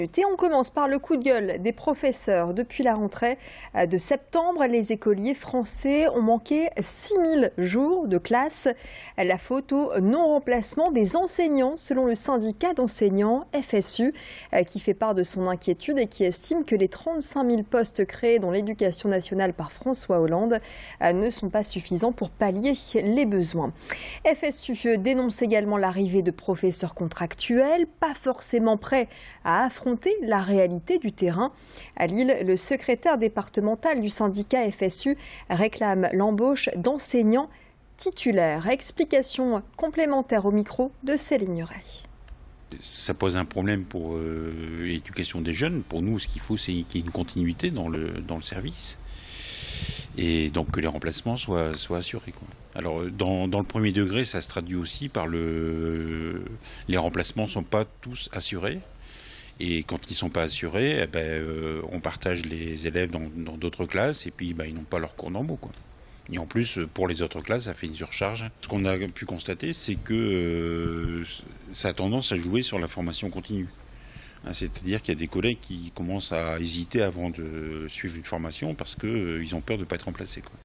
Et on commence par le coup de gueule des professeurs. Depuis la rentrée de septembre, les écoliers français ont manqué 6000 jours de classe. La faute au non-remplacement des enseignants, selon le syndicat d'enseignants FSU, qui fait part de son inquiétude et qui estime que les 35 000 postes créés dans l'éducation nationale par François Hollande ne sont pas suffisants pour pallier les besoins. FSU dénonce également l'arrivée de professeurs contractuels, pas forcément prêts à affronter la réalité du terrain. À Lille, le secrétaire départemental du syndicat FSU réclame l'embauche d'enseignants titulaires. Explication complémentaire au micro de Céline Ray. Ça pose un problème pour l'éducation des jeunes. Pour nous, ce qu'il faut, c'est qu'il y ait une continuité dans le service. Et donc que les remplacements soient assurés, quoi. Alors dans le premier degré, ça se traduit aussi par les remplacements ne sont pas tous assurés. Et quand ils ne sont pas assurés, on partage les élèves dans d'autres classes et puis ils n'ont pas leurs cours normaux, quoi. Et en plus, pour les autres classes, ça fait une surcharge. Ce qu'on a pu constater, c'est que ça a tendance à jouer sur la formation continue. C'est-à-dire qu'il y a des collègues qui commencent à hésiter avant de suivre une formation parce qu'ils ont peur de ne pas être remplacés, quoi.